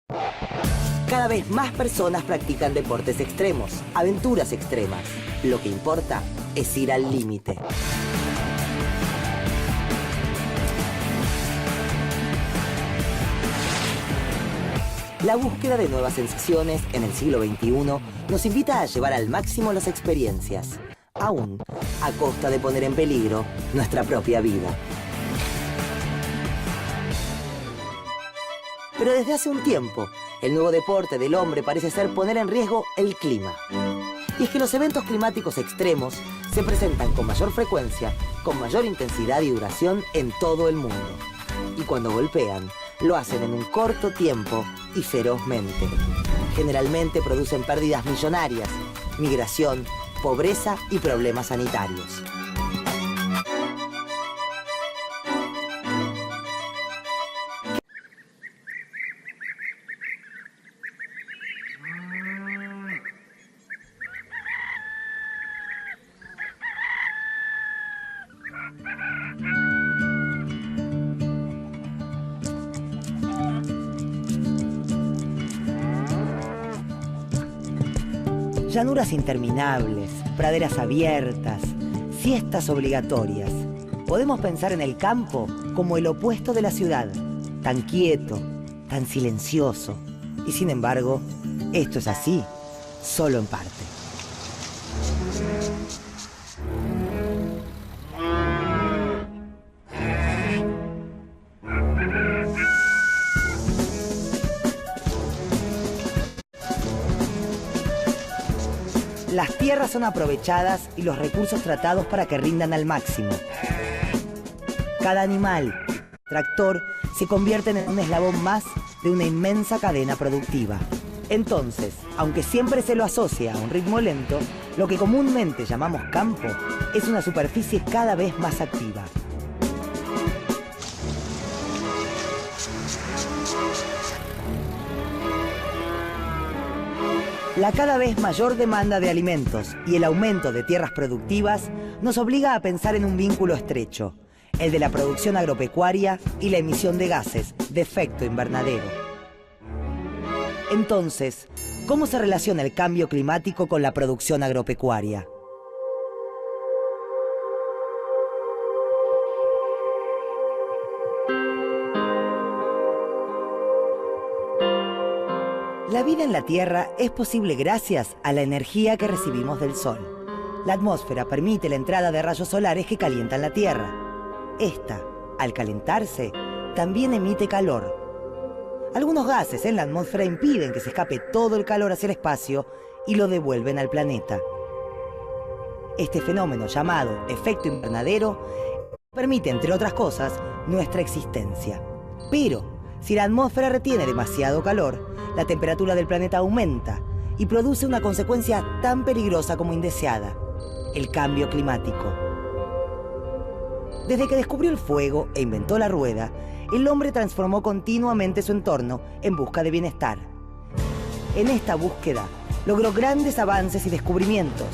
Cada vez más personas practican deportes extremos, aventuras extremas. Lo que importa es ir al límite. La búsqueda de nuevas sensaciones en el siglo XXI nos invita a llevar al máximo las experiencias, aún a costa de poner en peligro nuestra propia vida. Pero desde hace un tiempo, el nuevo deporte del hombre parece ser poner en riesgo el clima. Y es que los eventos climáticos extremos se presentan con mayor frecuencia, con mayor intensidad y duración en todo el mundo. Y cuando golpean, lo hacen en un corto tiempo y ferozmente. Generalmente producen pérdidas millonarias, migración, pobreza y problemas sanitarios. Llanuras interminables, praderas abiertas, siestas obligatorias. Podemos pensar en el campo como el opuesto de la ciudad, tan quieto, tan silencioso. Y sin embargo, esto es así, solo en parte. Las tierras son aprovechadas y los recursos tratados para que rindan al máximo. Cada animal, tractor, se convierten en un eslabón más de una inmensa cadena productiva. Entonces, aunque siempre se lo asocia a un ritmo lento, lo que comúnmente llamamos campo es una superficie cada vez más activa. La cada vez mayor demanda de alimentos y el aumento de tierras productivas nos obliga a pensar en un vínculo estrecho, el de la producción agropecuaria y la emisión de gases de efecto invernadero. Entonces, ¿cómo se relaciona el cambio climático con la producción agropecuaria? La vida en la Tierra es posible gracias a la energía que recibimos del Sol. La atmósfera permite la entrada de rayos solares que calientan la Tierra. Esta, al calentarse, también emite calor. Algunos gases en la atmósfera impiden que se escape todo el calor hacia el espacio y lo devuelven al planeta. Este fenómeno, llamado efecto invernadero, permite, entre otras cosas, nuestra existencia. Pero, si la atmósfera retiene demasiado calor, la temperatura del planeta aumenta y produce una consecuencia tan peligrosa como indeseada: el cambio climático. Desde que descubrió el fuego e inventó la rueda, el hombre transformó continuamente su entorno en busca de bienestar. En esta búsqueda, logró grandes avances y descubrimientos,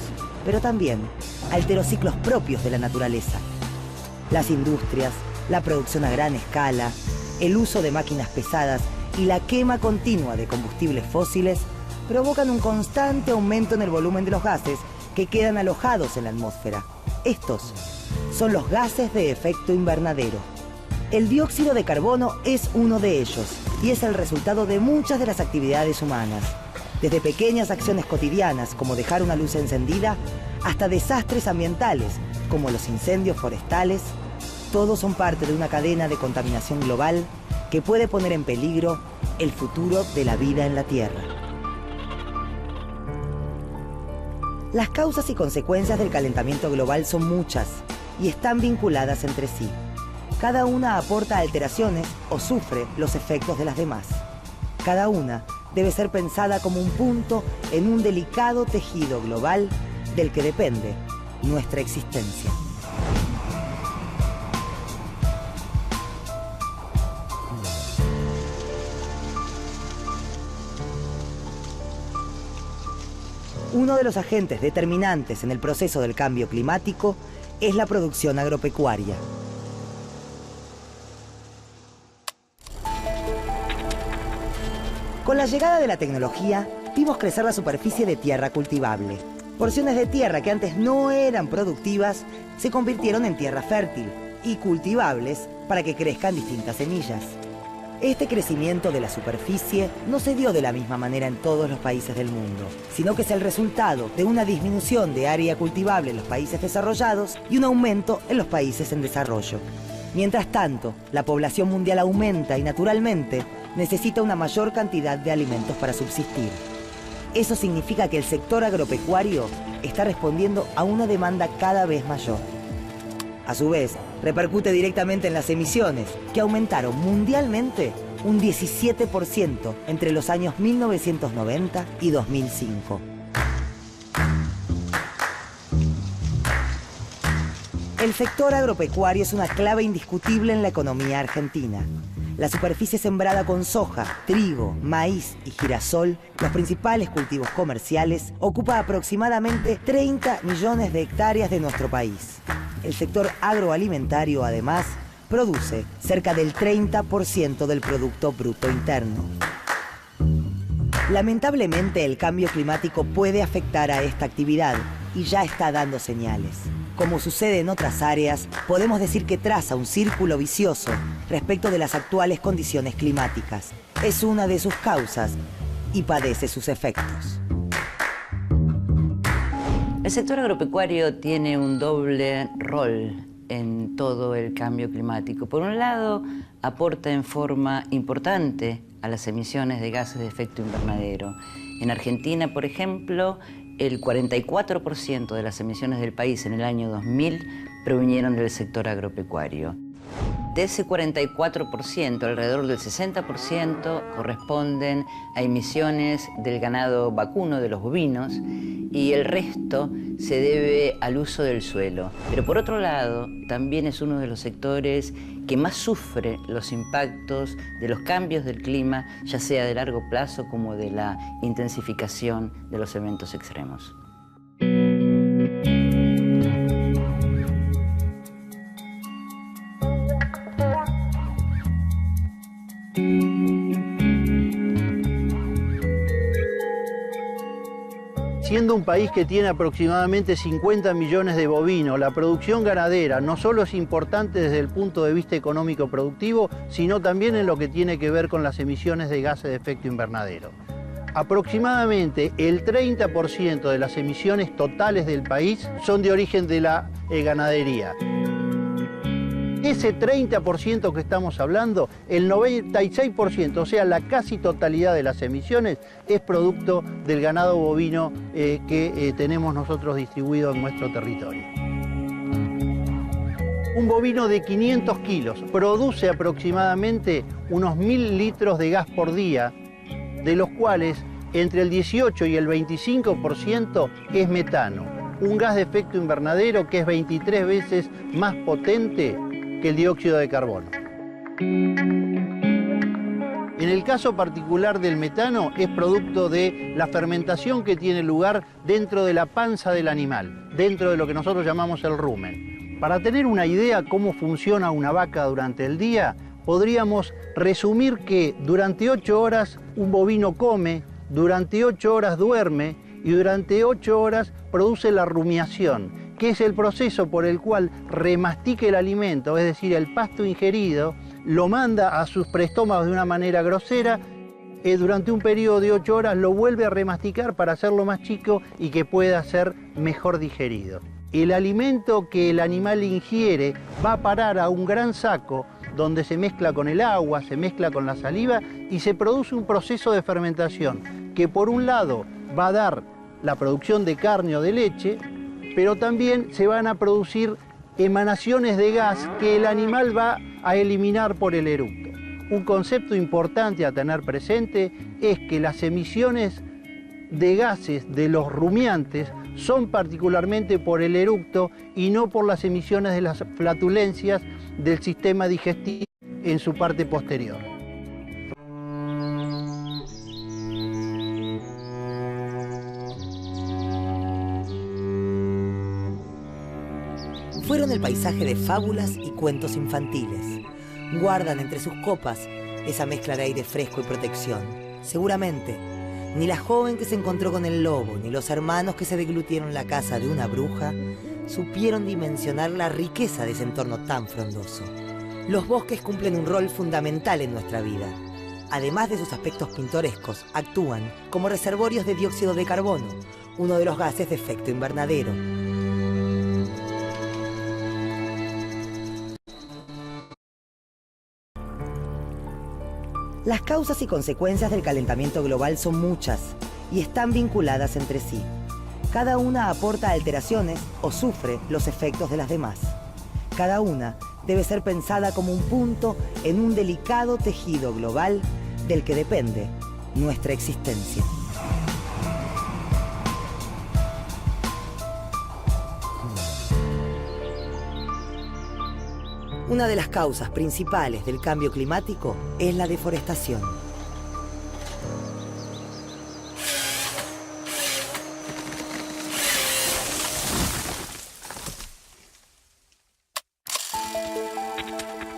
pero también alteró ciclos propios de la naturaleza. Las industrias, la producción a gran escala, el uso de máquinas pesadas y la quema continua de combustibles fósiles provocan un constante aumento en el volumen de los gases que quedan alojados en la atmósfera. Estos son los gases de efecto invernadero. El dióxido de carbono es uno de ellos y es el resultado de muchas de las actividades humanas. Desde pequeñas acciones cotidianas como dejar una luz encendida hasta desastres ambientales como los incendios forestales, todos son parte de una cadena de contaminación global que puede poner en peligro el futuro de la vida en la Tierra. Las causas y consecuencias del calentamiento global son muchas y están vinculadas entre sí. Cada una aporta alteraciones o sufre los efectos de las demás. Cada una debe ser pensada como un punto en un delicado tejido global del que depende nuestra existencia. Uno de los agentes determinantes en el proceso del cambio climático es la producción agropecuaria. Con la llegada de la tecnología, vimos crecer la superficie de tierra cultivable. Porciones de tierra que antes no eran productivas se convirtieron en tierra fértil y cultivables para que crezcan distintas semillas. Este crecimiento de la superficie no se dio de la misma manera en todos los países del mundo, sino que es el resultado de una disminución de área cultivable en los países desarrollados y un aumento en los países en desarrollo. Mientras tanto, la población mundial aumenta y naturalmente necesita una mayor cantidad de alimentos para subsistir. Eso significa que el sector agropecuario está respondiendo a una demanda cada vez mayor. A su vez, repercute directamente en las emisiones, que aumentaron mundialmente un 17% entre los años 1990 y 2005. El sector agropecuario es una clave indiscutible en la economía argentina. La superficie sembrada con soja, trigo, maíz y girasol, los principales cultivos comerciales, ocupa aproximadamente 30 millones de hectáreas de nuestro país. El sector agroalimentario, además, produce cerca del 30% del Producto Bruto Interno. Lamentablemente, el cambio climático puede afectar a esta actividad y ya está dando señales. Como sucede en otras áreas, podemos decir que traza un círculo vicioso respecto de las actuales condiciones climáticas. Es una de sus causas y padece sus efectos. El sector agropecuario tiene un doble rol en todo el cambio climático. Por un lado, aporta en forma importante a las emisiones de gases de efecto invernadero. En Argentina, por ejemplo, el 44% de las emisiones del país en el año 2000 provinieron del sector agropecuario. De ese 44%, alrededor del 60% corresponden a emisiones del ganado vacuno, de los bovinos, y el resto se debe al uso del suelo. Pero por otro lado, también es uno de los sectores que más sufre los impactos de los cambios del clima, ya sea de largo plazo como de la intensificación de los eventos extremos. Siendo un país que tiene aproximadamente 50 millones de bovinos, la producción ganadera no solo es importante desde el punto de vista económico productivo, sino también en lo que tiene que ver con las emisiones de gases de efecto invernadero. Aproximadamente el 30% de las emisiones totales del país son de origen de la ganadería. Ese 30% que estamos hablando, el 96%, o sea, la casi totalidad de las emisiones, es producto del ganado bovino que tenemos nosotros distribuido en nuestro territorio. Un bovino de 500 kilos produce aproximadamente unos 1000 litros de gas por día, de los cuales entre el 18 y el 25% es metano, un gas de efecto invernadero que es 23 veces más potente que el dióxido de carbono. En el caso particular del metano, es producto de la fermentación que tiene lugar dentro de la panza del animal, dentro de lo que nosotros llamamos el rumen. Para tener una idea cómo funciona una vaca durante el día, podríamos resumir que durante 8 horas un bovino come, durante 8 horas duerme y durante 8 horas produce la rumiación, que es el proceso por el cual remastica el alimento, es decir, el pasto ingerido, lo manda a sus preestómagos de una manera grosera, durante un periodo de 8 horas lo vuelve a remasticar para hacerlo más chico y que pueda ser mejor digerido. El alimento que el animal ingiere va a parar a un gran saco donde se mezcla con el agua, se mezcla con la saliva y se produce un proceso de fermentación que por un lado va a dar la producción de carne o de leche, pero también se van a producir emanaciones de gas que el animal va a eliminar por el eructo. Un concepto importante a tener presente es que las emisiones de gases de los rumiantes son particularmente por el eructo y no por las emisiones de las flatulencias del sistema digestivo en su parte posterior. Fueron el paisaje de fábulas y cuentos infantiles. Guardan entre sus copas esa mezcla de aire fresco y protección. Seguramente, ni la joven que se encontró con el lobo, ni los hermanos que se deglutieron la casa de una bruja, supieron dimensionar la riqueza de ese entorno tan frondoso. Los bosques cumplen un rol fundamental en nuestra vida. Además de sus aspectos pintorescos, actúan como reservorios de dióxido de carbono, uno de los gases de efecto invernadero. Las causas y consecuencias del calentamiento global son muchas y están vinculadas entre sí. Cada una aporta alteraciones o sufre los efectos de las demás. Cada una debe ser pensada como un punto en un delicado tejido global del que depende nuestra existencia. Una de las causas principales del cambio climático es la deforestación.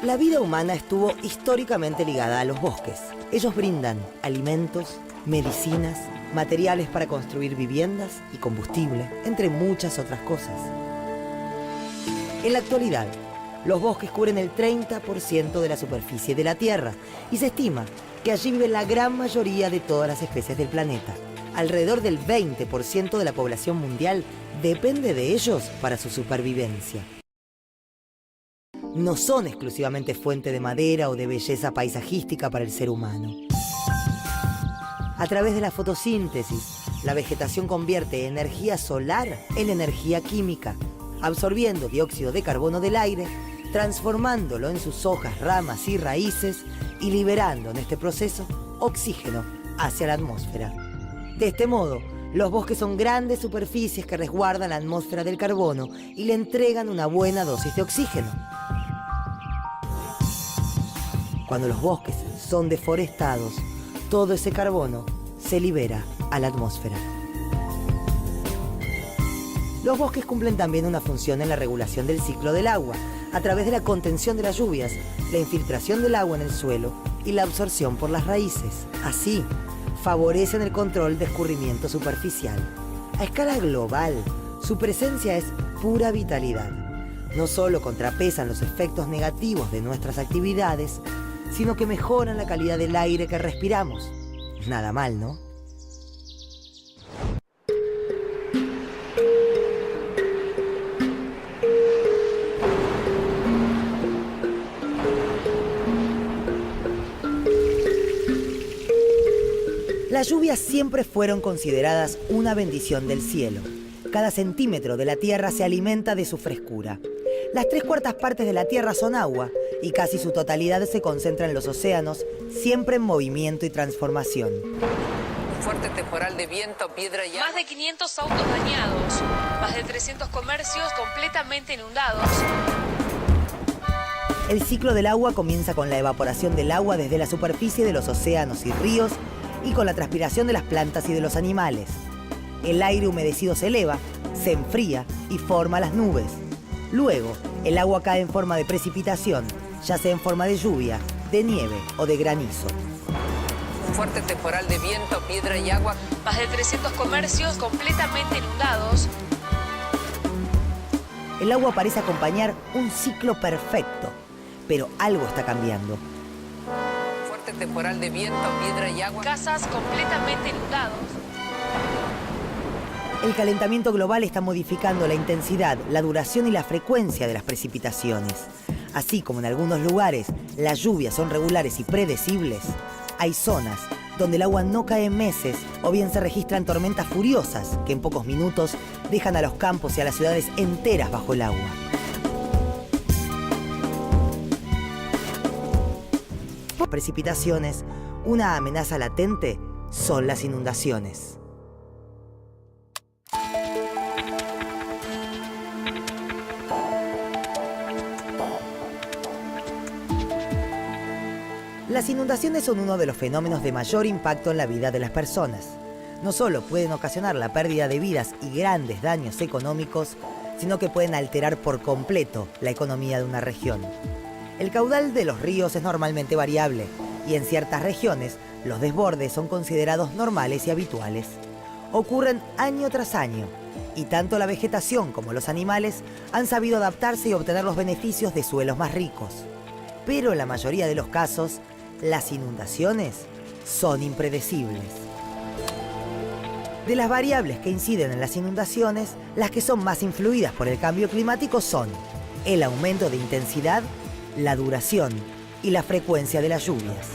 La vida humana estuvo históricamente ligada a los bosques. Ellos brindan alimentos, medicinas, materiales para construir viviendas y combustible, entre muchas otras cosas. En la actualidad, los bosques cubren el 30% de la superficie de la Tierra y se estima que allí vive la gran mayoría de todas las especies del planeta. Alrededor del 20% de la población mundial depende de ellos para su supervivencia. No son exclusivamente fuente de madera o de belleza paisajística para el ser humano. A través de la fotosíntesis, la vegetación convierte energía solar en energía química, absorbiendo dióxido de carbono del aire, transformándolo en sus hojas, ramas y raíces y liberando en este proceso oxígeno hacia la atmósfera. De este modo, los bosques son grandes superficies que resguardan la atmósfera del carbono y le entregan una buena dosis de oxígeno. Cuando los bosques son deforestados, todo ese carbono se libera a la atmósfera. Los bosques cumplen también una función en la regulación del ciclo del agua, a través de la contención de las lluvias, la infiltración del agua en el suelo y la absorción por las raíces. Así, favorecen el control de escurrimiento superficial. A escala global, su presencia es pura vitalidad. No solo contrapesan los efectos negativos de nuestras actividades, sino que mejoran la calidad del aire que respiramos. Nada mal, ¿no? Las lluvias siempre fueron consideradas una bendición del cielo. Cada centímetro de la tierra se alimenta de su frescura. Las 3/4 partes de la tierra son agua y casi su totalidad se concentra en los océanos, siempre en movimiento y transformación. Un fuerte temporal de viento, piedra y agua. Más de 500 autos dañados, más de 300 comercios completamente inundados. El ciclo del agua comienza con la evaporación del agua desde la superficie de los océanos y ríos y con la transpiración de las plantas y de los animales. El aire humedecido se eleva, se enfría y forma las nubes. Luego, el agua cae en forma de precipitación, ya sea en forma de lluvia, de nieve o de granizo. Un fuerte temporal de viento, piedra y agua. Más de 300 comercios completamente inundados. El agua parece acompañar un ciclo perfecto, pero algo está cambiando. Un fuerte temporal de viento, piedra y agua. Casas completamente inundados. El calentamiento global está modificando la intensidad, la duración y la frecuencia de las precipitaciones. Así como en algunos lugares las lluvias son regulares y predecibles, hay zonas donde el agua no cae en meses o bien se registran tormentas furiosas que en pocos minutos dejan a los campos y a las ciudades enteras bajo el agua. Por precipitaciones, una amenaza latente son las inundaciones. Las inundaciones son uno de los fenómenos de mayor impacto en la vida de las personas. No solo pueden ocasionar la pérdida de vidas y grandes daños económicos, sino que pueden alterar por completo la economía de una región. El caudal de los ríos es normalmente variable y en ciertas regiones Los desbordes son considerados normales y habituales. Ocurren año tras año, y tanto la vegetación como los animales han sabido adaptarse y obtener los beneficios de suelos más ricos. Pero en la mayoría de los casos, las inundaciones son impredecibles. De las variables que inciden en las inundaciones, las que son más influidas por el cambio climático son el aumento de intensidad, la duración y la frecuencia de las lluvias.